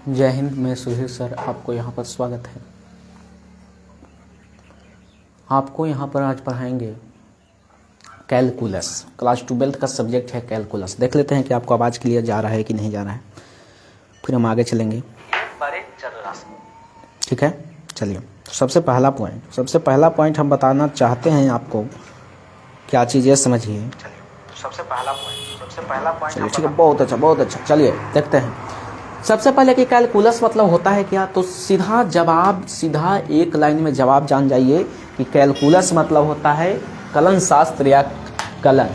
जय हिंद। मैं सुधीर सर, आपको यहाँ पर स्वागत है। आपको यहाँ पर आज पढ़ाएंगे कैलकुलस। क्लास 12 का सब्जेक्ट है कैलकुलस। देख लेते हैं कि आपको आवाज़ क्लियर जा रहा है कि नहीं जा रहा है, फिर हम आगे चलेंगे। ठीक है, चलिए। तो सबसे पहला पॉइंट हम बताना चाहते हैं आपको। क्या चीज़ है समझिए। सबसे पहला पॉइंट चलिए, ठीक है, बहुत अच्छा। चलिए देखते हैं। सबसे पहले कि कैलकुलस मतलब होता है क्या, तो सीधा एक लाइन में जवाब जान जाइए कि कैलकुलस मतलब होता है कलन शास्त्र या कलन।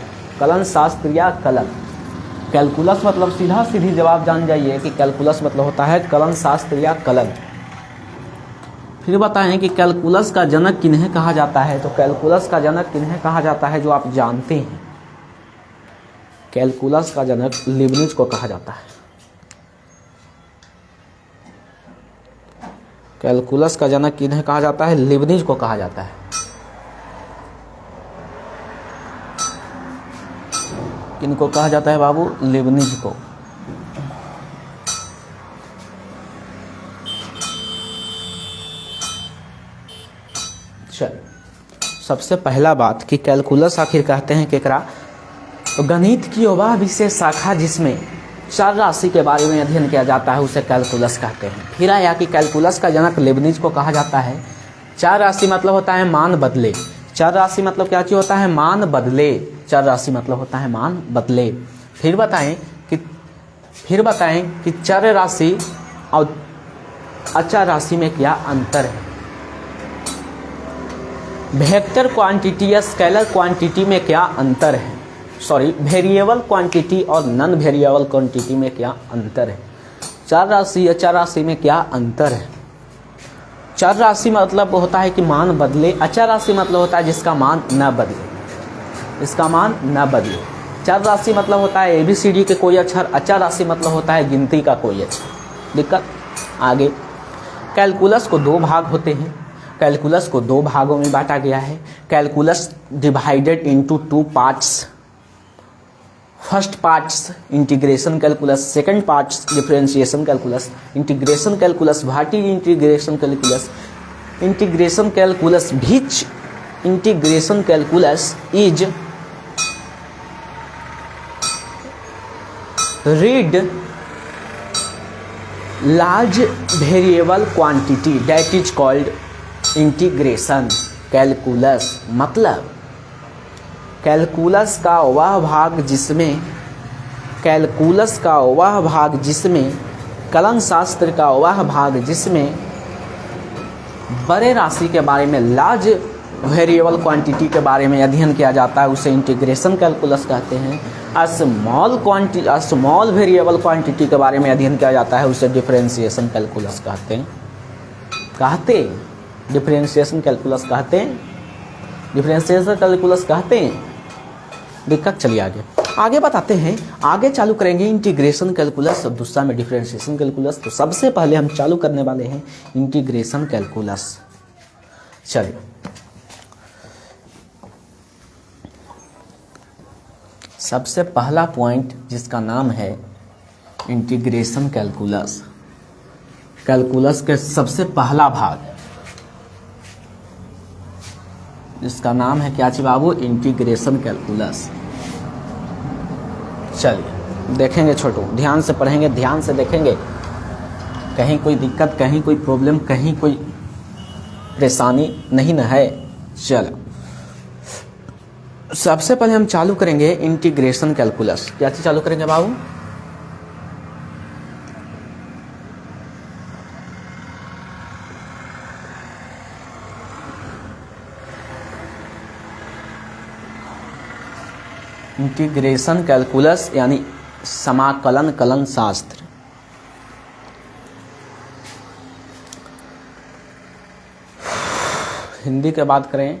कैलकुलस मतलब सीधी जवाब जान जाइए कि कैलकुलस मतलब होता है कलन शास्त्र या कलन। फिर बताएं कि कैलकुलस का जनक किन्हें कहा जाता है। तो कैलकुलस का जनक किन्हें कहा जाता है जो आप जानते हैं। कैलकुलस का जनक लीबनिज को कहा जाता है। कैलकुलस का जनक किन्हें कहा जाता है, लीबनिज को कहा जाता है। किनको कहा जाता है बाबू, लीबनिज को। चल, सबसे पहला बात कि कैलकुलस आखिर कहते हैं केकरा, तो गणित की वह विशेष शाखा जिसमें चर राशि के बारे में अध्ययन किया जाता है उसे कैलकुलस कहते हैं। फिर आया कि कैलकुलस का जनक लीबनिज को कहा जाता है। चर राशि मतलब होता है मान बदले। चर राशि मतलब क्या चीज होता है, मान बदले। चर राशि मतलब होता है मान बदले। फिर बताएं कि चर राशि और अचर राशि में क्या अंतर है। वेक्टर क्वांटिटी या स्केलर क्वांटिटी में क्या अंतर है। वेरिएबल क्वांटिटी और नॉन वेरिएबल क्वांटिटी में क्या अंतर है। चर राशि या अचर राशि में क्या अंतर है। चर राशि मतलब होता है कि मान बदले। अचर राशि मतलब होता है जिसका मान न बदले। चर राशि मतलब होता है ABCD के कोई अक्षर। अचर राशि मतलब होता है गिनती का कोई अक्षर। दिक्कत आगे। कैलकुलस को दो भाग होते हैं। कैलकुलस को दो भागों में बांटा गया है। Calculus divided into two parts. First parts integration calculus, second parts differentiation calculus. Integration calculus what is integration calculus. Integration calculus is read large variable quantity that is called integration calculus. मतलब calculus का वह भाग जिसमें kiln शास्त्र का वह भाग जिसमें बड़े राशि के बारे में, लार्ज वेरिएबल क्वांटिटी के बारे में अध्ययन किया जाता है उसे इंटीग्रेशन कैलकुलस कहते हैं। स्मॉल वेरिएबल क्वांटिटी के बारे में अध्ययन किया जाता है उसे डिफरेंशिएशन कैलकुलस कहते हैं। डिफरेंशिएशन कैलकुलस कहते हैं। दिक्कत। चलिए आगे बताते हैं। आगे चालू करेंगे इंटीग्रेशन कैलकुलस और दूसरा में डिफरेंशिएशन कैलकुलस। तो सबसे पहले हम चालू करने वाले हैं इंटीग्रेशन कैलकुलस। चलिए, सबसे पहला पॉइंट जिसका नाम है इंटीग्रेशन कैलकुलस। कैलकुलस के सबसे पहला भाग जिसका नाम है क्या ची बाबू, इंटीग्रेशन कैलकुलस। चलिए देखेंगे छोटू, ध्यान से पढ़ेंगे, ध्यान से देखेंगे, कहीं कोई दिक्कत, कहीं कोई प्रॉब्लम, कहीं कोई परेशानी नहीं न है। चलो सबसे पहले हम चालू करेंगे इंटीग्रेशन कैलकुलस। क्या चीज चालू करेंगे बाबू, इंटीग्रेशन कैलकुलस यानी समाकलन कलन शास्त्र। हिंदी के बात करें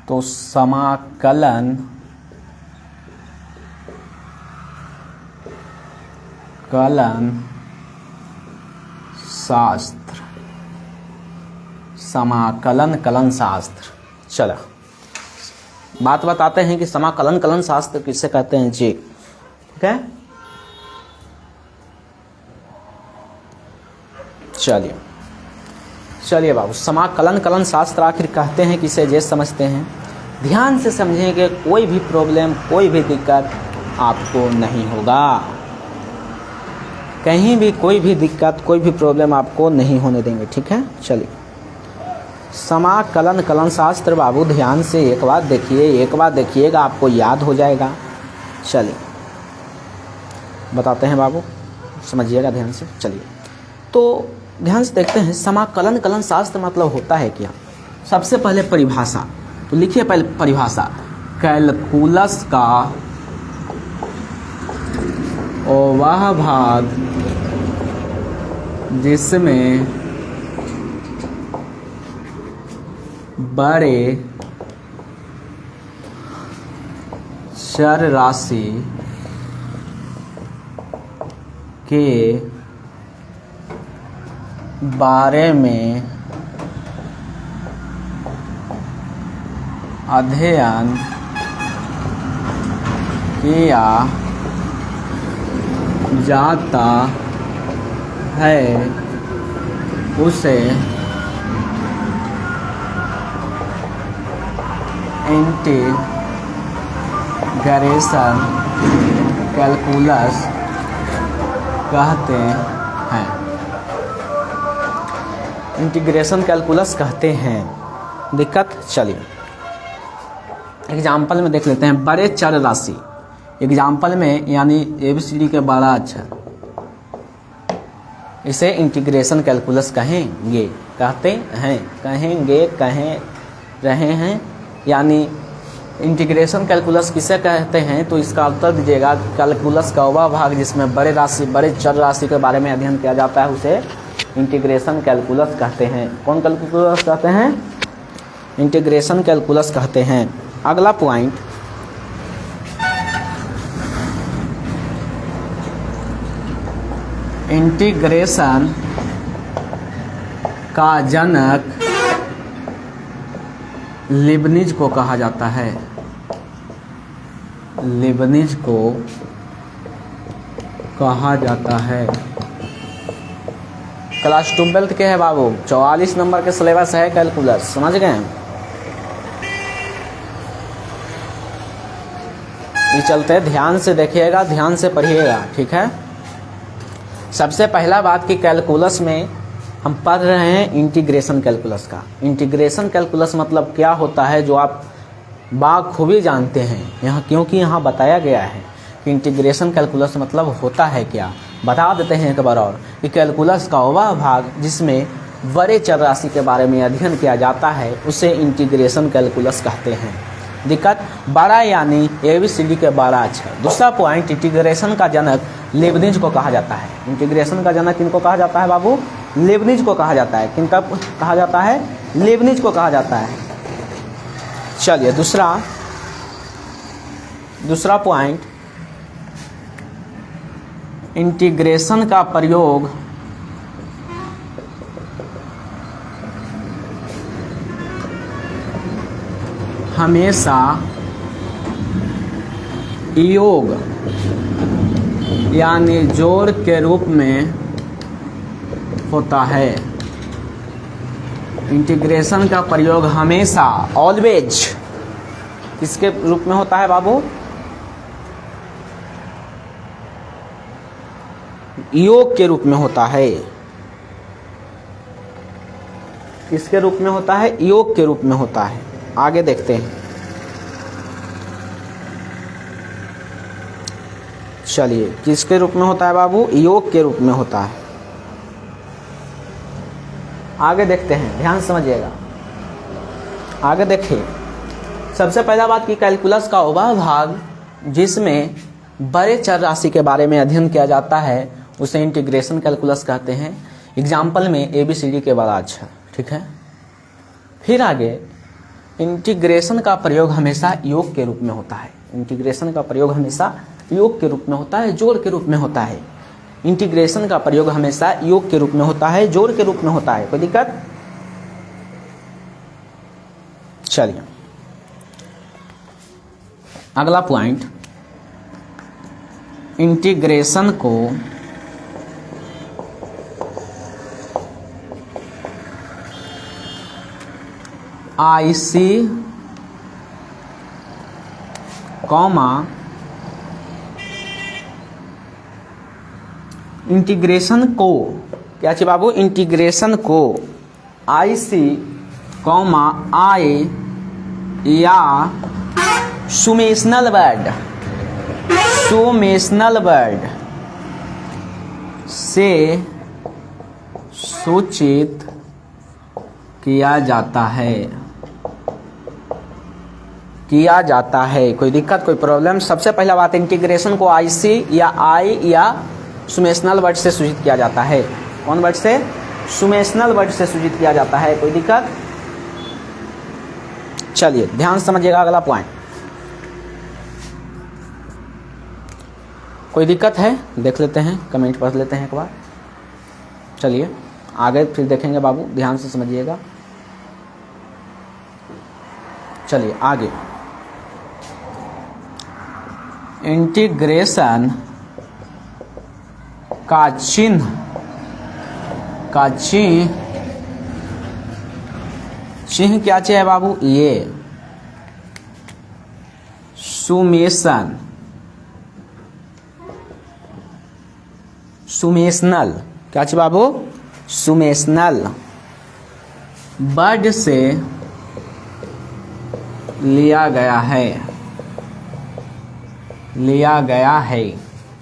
तो समाकलन कलन शास्त्र। चलो बात बताते हैं कि समाकलन कलन शास्त्र किससे कहते हैं जी। ठीक है, चलिए बाबू, समाकलन कलन शास्त्र आखिर कहते हैं किसे, जे समझते हैं। ध्यान से समझेंगे, कोई भी प्रॉब्लम, कोई भी दिक्कत आपको नहीं होगा, कहीं भी कोई भी दिक्कत, कोई भी प्रॉब्लम आपको नहीं होने देंगे, ठीक है। चलिए, समाकलन कलन शास्त्र बाबू ध्यान से एक बार देखिएगा, आपको याद हो जाएगा। चलिए बताते हैं बाबू, समझिएगा ध्यान से। चलिए तो ध्यान से देखते हैं, समाकलन कलन शास्त्र मतलब होता है क्या। सबसे पहले परिभाषा, तो लिखिए पहले परिभाषा, कैलकुलस का वह भाग जिसमें बड़े चर राशि के बारे में अध्ययन किया जाता है उसे इंटीग्रेशन कैलकुलस कहते हैं। इंटीग्रेशन कैलकुलस कहते हैं। दिक्कत, चलिए एग्जाम्पल में देख लेते हैं। बड़े चर राशि, एग्जाम्पल में यानी ABCD के बड़ा अक्षर, इसे इंटीग्रेशन कैलकुलस कहेंगे, कहते हैं, कहेंगे, कह रहे हैं, यानी इंटीग्रेशन कैलकुलस किसे कहते हैं, तो इसका उत्तर दीजिएगा। कैलकुलस का वह भाग जिसमें बड़े चर राशि के बारे में अध्ययन किया जाता है उसे इंटीग्रेशन कैलकुलस कहते हैं। कौन कैलकुलस कहते हैं? इंटीग्रेशन कैलकुलस कहते हैं। अगला पॉइंट, इंटीग्रेशन का जनक लीबनिज को कहा जाता है। लीबनिज को कहा जाता है। क्लास 12 के है बाबू, 44 नंबर के सिलेबस है कैलकुलस, समझ गए? ये चलते ध्यान से देखिएगा, ध्यान से पढ़िएगा, ठीक है। सबसे पहला बात कि कैलकुलस में हम पढ़ रहे हैं इंटीग्रेशन कैलकुलस का। इंटीग्रेशन कैलकुलस मतलब क्या होता है, जो आप बाखूबी जानते हैं यहाँ, क्योंकि यहाँ बताया गया है कि इंटीग्रेशन कैलकुलस मतलब होता है क्या। बता देते हैं एक बार और कि कैलकुलस का वह भाग जिसमें बड़े चर राशि के बारे में अध्ययन किया जाता है उसे इंटीग्रेशन कैलकुलस कहते हैं। दिक्कत, बड़ा यानी ABCD के बड़ा अक्षर। दूसरा पॉइंट, इंटीग्रेशन का जनक लीबनिज को कहा जाता है। इंटीग्रेशन का जनक किनको कहा जाता है बाबू? लीबनिज को कहा जाता है। किनका कहा जाता है? लीबनिज को कहा जाता है। चलिए दूसरा पॉइंट, इंटीग्रेशन का प्रयोग हमेशा योग यानी जोड़ के रूप में होता है। इंटीग्रेशन का प्रयोग हमेशा, ऑलवेज, किसके रूप में होता है बाबू? योग के रूप में होता है। किसके रूप में होता है? योग के रूप में होता है। आगे देखते हैं। चलिए, किसके रूप में होता है बाबू? योग के रूप में होता है। आगे देखते हैं, ध्यान समझिएगा। आगे देखिए, सबसे पहला बात कि कैलकुलस का वह भाग जिसमें बड़े चर राशि के बारे में अध्ययन किया जाता है उसे इंटीग्रेशन कैलकुलस कहते हैं। एग्जाम्पल में ABCD के बड़ा अक्षर, ठीक है। फिर आगे, इंटीग्रेशन का प्रयोग हमेशा योग के रूप में होता है। इंटीग्रेशन का प्रयोग हमेशा योग के रूप में होता है, जोड़ के रूप में होता है। इंटीग्रेशन का प्रयोग हमेशा योग के रूप में होता है, जोड़ के रूप में होता है। कोई दिक्कत? चलिए अगला पॉइंट, इंटीग्रेशन को IC कॉमा इंटीग्रेशन को, क्या चाहिए बाबू, इंटीग्रेशन को IC कॉमा I या सुमेशनल वर्ड से सूचित किया जाता है। कोई दिक्कत, कोई प्रॉब्लम? सबसे पहला बात, इंटीग्रेशन को IC या I या सुमेशनल वर्ड से सूचित किया जाता है। कौन वर्ड से? सुमेशनल वर्ड से सूचित किया जाता है। कोई दिक्कत? चलिए ध्यान से समझिएगा अगला पॉइंट। कोई दिक्कत है? देख लेते हैं, कमेंट पढ़ लेते हैं एक बार। चलिए आगे फिर देखेंगे बाबू, ध्यान से समझिएगा। चलिए आगे, इंटीग्रेशन का चिन्ह क्या चाहिए बाबू? ये सुमेशनल क्या चाहिए बाबू? सुमेशनल वर्ड से लिया गया है।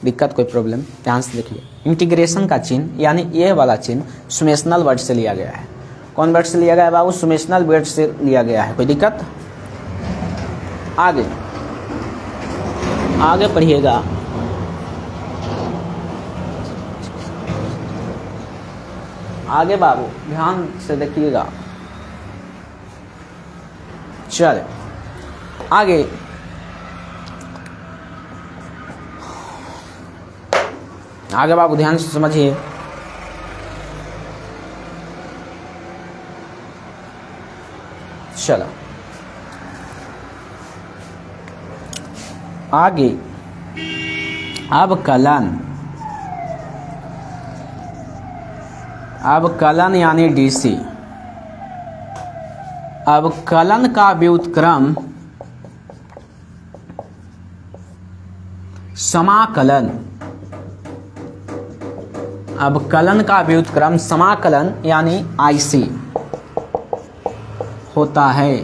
दिक्कत, कोई प्रॉब्लम? ध्यान से देखिए, इंटीग्रेशन का चिन्ह यानी ये वाला चिन्ह सुमेशनल वर्ड से लिया गया है। कौन वर्ड से लिया गया है बाबू? सुमेशनल वर्ड से लिया गया है। कोई दिक्कत? आगे पढ़िएगा। आगे बाबू ध्यान से देखिएगा। चल आगे, बाबू ध्यान से समझिए। चलो आगे, अवकलन यानी DC। अवकलन का व्युत्क्रम समाकलन। अवकलन का व्युत्क्रम समाकलन यानी IC होता है।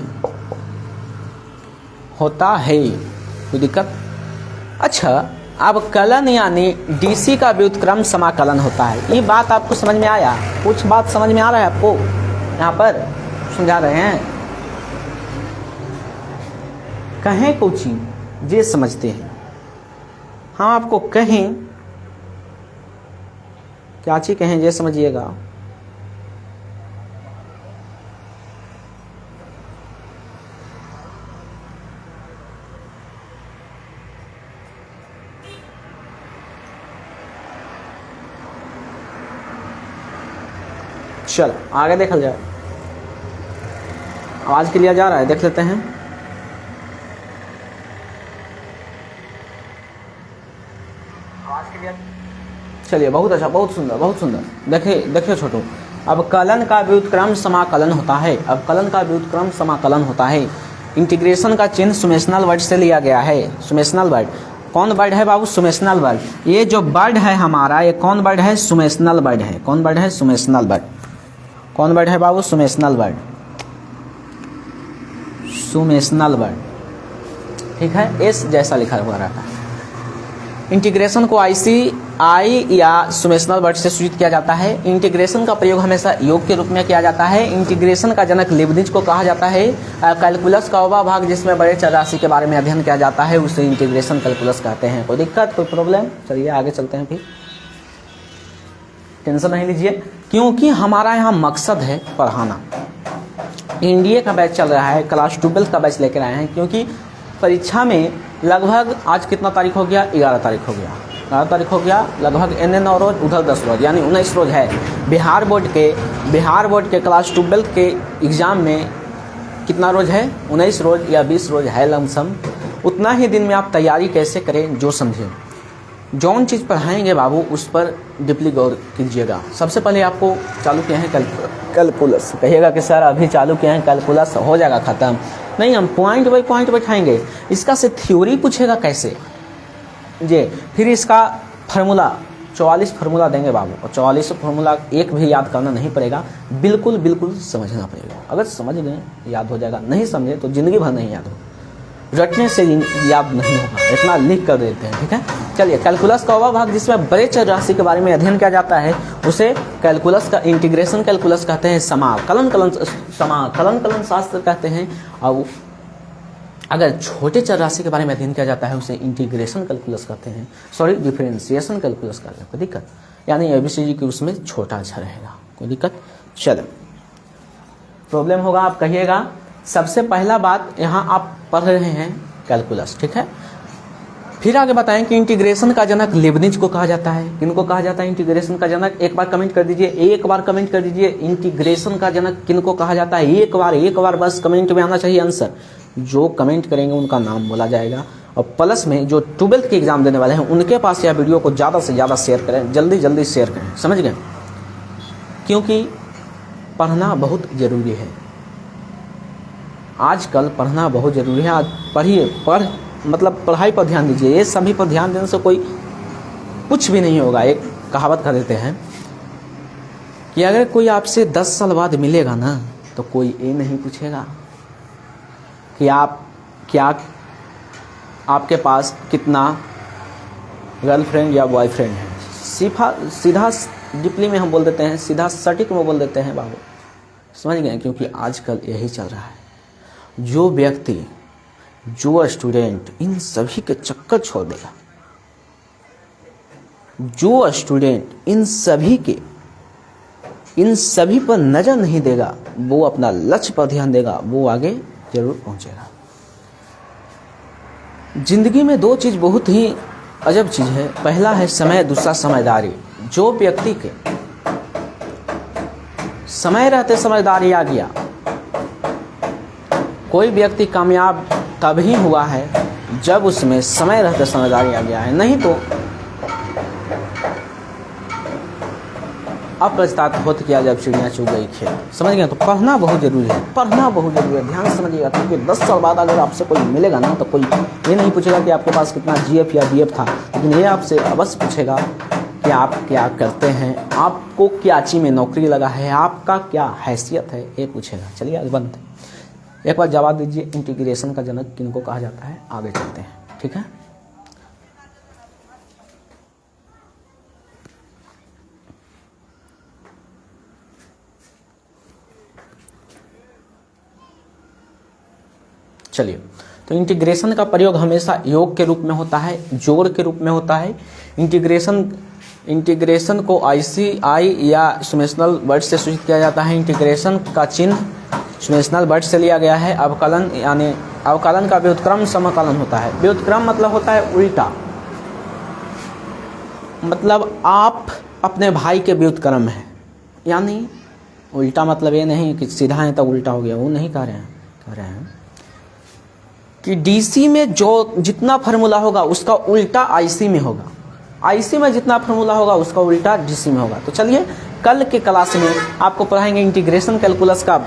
कोई दिक्कत? अच्छा, अवकलन यानी DC का व्युत्क्रम समाकलन होता है। ये बात आपको समझ में आया? कुछ बात समझ में आ रहा है आपको? यहाँ पर समझा रहे हैं, कहें कुछ ये समझते हैं। हम आपको कहें क्या चीज कहें, ये समझिएगा। चलो आगे देखा जाए। आवाज क्लियर जा रहा है? देख लेते हैं। आवाज क्लियर? चलिए बहुत अच्छा, बहुत सुंदर। देखिए छोटू, अवकलन का व्युत्क्रम समाकलन होता है। इंटीग्रेशन का चिन्ह सुमेशनल वर्ड से लिया गया है। सुमेशनल वर्ड कौन वर्ड है बाबू? सुमेशनल वर्ड। ये जो वर्ड है हमारा, ये कौन वर्ड है? सुमेशनल वर्ड है। कौन वर्ड है? सुमेशनल वर्ड। कौन वर्ड है बाबू? सुमेशनल वर्ड। ठीक है, एस जैसा लिखा हुआ रहता है। इंटीग्रेशन को आई या सुमेशनल वर्ड से सूचित किया जाता है। इंटीग्रेशन का प्रयोग हमेशा योग के रूप में किया जाता है। इंटीग्रेशन का जनक लीबनिज को कहा जाता है। कैलकुलस का वह भाग जिसमें बड़े चर राशि के बारे में अध्ययन किया जाता है उसे इंटीग्रेशन कैलकुलस कहते हैं। कोई दिक्कत, कोई प्रॉब्लम? चलिए आगे चलते हैं, फिर टेंशन नहीं लीजिए, क्योंकि हमारा यहाँ मकसद है पढ़ाना। इंडिया का बैच चल रहा है, क्लास 12 का बैच लेकर आए हैं, क्योंकि परीक्षा में लगभग आज कितना तारीख हो गया? 11 तारीख हो गया। 11 तारीख हो गया, लगभग NN 9 रोज, उधर 10 रोज, यानी 19 रोज है। बिहार बोर्ड के क्लास 12 के एग्ज़ाम में कितना रोज है? 19 रोज या 20 रोज है लमसम। उतना ही दिन में आप तैयारी कैसे करें जो समझें। जौन चीज़ पढ़ाएंगे बाबू उस पर डीपली गौर कीजिएगा। सबसे पहले आपको चालू किए हैं कैलकुलस। कहिएगा कि सर अभी चालू किए हैं, कैलकुलस हो जाएगा ख़त्म। नहीं, हम पॉइंट बाई पॉइंट बैठाएंगे। इसका से थ्योरी पूछेगा कैसे जी, फिर इसका फार्मूला 44 फार्मूला देंगे बाबू, और 44 फार्मूला एक भी याद करना नहीं पड़ेगा, बिल्कुल बिल्कुल समझना पड़ेगा। अगर समझ गए याद हो जाएगा, नहीं समझे तो ज़िंदगी भर नहीं याद हो, रटने से याद नहीं होगा, इतना लिख कर देते हैं। ठीक है, चलिए कैलकुलस का वह भाग जिसमें बड़े चर राशि के बारे में अध्ययन किया जाता है उसे कैलकुलस का इंटीग्रेशन कैलकुलस कहते हैं, समाकलन शास्त्र कहते हैं। और अगर छोटे चर राशि के बारे में अध्ययन किया जाता है उसे इंटीग्रेशन कैलकुलस कहते हैं, सॉरी डिफरेंशिएशन कैलकुलस कहते हैं। कोई दिक्कत? यानी एबीसीडी की उसमें छोटा अच्छा रहेगा, कोई दिक्कत? चलो, प्रॉब्लम होगा आप कहिएगा। सबसे पहला बात यहाँ आप पढ़ रहे हैं कैलकुलस, ठीक है। फिर आगे बताएं कि इंटीग्रेशन का जनक लेबनिज को कहा जाता है। किनको कहा जाता है इंटीग्रेशन का जनक? एक बार कमेंट कर दीजिए, एक बार कमेंट कर दीजिए, इंटीग्रेशन का जनक किनको कहा जाता है? एक बार बस कमेंट में आना चाहिए आंसर। जो कमेंट करेंगे उनका नाम बोला जाएगा। और प्लस में जो 12th के एग्जाम देने वाले हैं उनके पास यह वीडियो को ज़्यादा से ज़्यादा शेयर करें, जल्दी शेयर करें, समझ गए? क्योंकि पढ़ना बहुत ज़रूरी है, आजकल पढ़ना बहुत ज़रूरी है। आज पढ़िए, मतलब पढ़ाई पर ध्यान दीजिए। ये सभी पर ध्यान देने से कोई कुछ भी नहीं होगा। एक कहावत कर देते हैं कि अगर कोई आपसे 10 साल बाद मिलेगा ना तो कोई ये नहीं पूछेगा कि आपके पास कितना गर्लफ्रेंड या बॉयफ्रेंड है। सीधा डिपली में हम बोल देते हैं, सीधा सटीक में बोल देते हैं बाबू, समझ गए? क्योंकि आजकल यही चल रहा है। जो व्यक्ति, जो स्टूडेंट इन सभी के चक्कर छोड़ देगा, जो स्टूडेंट इन सभी पर नजर नहीं देगा, वो अपना लक्ष्य पर ध्यान देगा, वो आगे जरूर पहुंचेगा। जिंदगी में दो चीज बहुत ही अजब चीज है, पहला है समय, दूसरा समझदारी। जो व्यक्ति के समय रहते समझदारी आ गया, कोई व्यक्ति कामयाब तभी हुआ है जब उसमें समय रहते समझदारी आ गया है, नहीं तो अब पछतात होत किया जब चिड़िया चुग गई खेत। समझ गए? तो पढ़ना बहुत जरूरी है, पढ़ना बहुत जरूरी है, ध्यान से समझिएगा। क्योंकि 10 साल बाद अगर आपसे कोई मिलेगा ना तो कोई ये नहीं पूछेगा कि आपके पास कितना जीएफ या बीएफ था, लेकिन ये आपसे अवश्य पूछेगा कि आप क्या करते हैं, आपको क्या चीज़ में नौकरी लगा है, आपका क्या हैसियत है, ये पूछेगा। चलिए आज बंद, एक बार जवाब दीजिए, इंटीग्रेशन का जनक किनको कहा जाता है? आगे चलते हैं, ठीक है। चलिए, तो इंटीग्रेशन का प्रयोग हमेशा योग के रूप में होता है, जोड़ के रूप में होता है। इंटीग्रेशन को ICI या सुमेशनल वर्ड से सूचित किया जाता है। इंटीग्रेशन का चिन्ह सुमेशनल वर्ड से लिया गया है। अवकलन, यानी अवकलन का व्युत्क्रम समकलन होता है। व्युत्क्रम मतलब होता है उल्टा, मतलब आप अपने भाई के व्युत्क्रम हैं, यानी उल्टा मतलब ये नहीं कि सीधा है तो उल्टा हो गया, वो नहीं कह रहे हैं कि DC में जो जितना फार्मूला होगा उसका उल्टा IC में होगा, IC में जितना फार्मूला होगा उसका उल्टा DC में होगा। तो चलिए कल के क्लास में आपको पढ़ाएंगे इंटीग्रेशन कैलकुलस का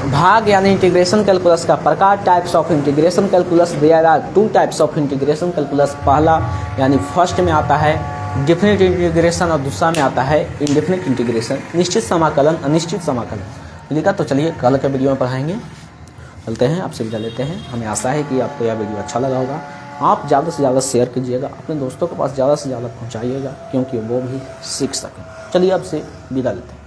भाग, यानी इंटीग्रेशन कैलकुलस का प्रकार, types of integration calculus. There are 2 types of integration calculus. पहला यानी फर्स्ट में आता है डेफिनेट इंटीग्रेशन और दूसरा में आता है इंडेफिनेट इंटीग्रेशन, निश्चित समाकलन, अनिश्चित समाकलन। ठीक है, तो चलिए कल के वीडियो में पढ़ाएंगे। चलते हैं, आपसे विदा लेते हैं। हमें आशा है कि आपको यह वीडियो अच्छा लगा होगा। आप ज़्यादा से ज़्यादा शेयर कीजिएगा, अपने दोस्तों के पास ज़्यादा से ज़्यादा पहुंचाइएगा, क्योंकि वो भी सीख सकें। चलिए आपसे विदा लेते हैं।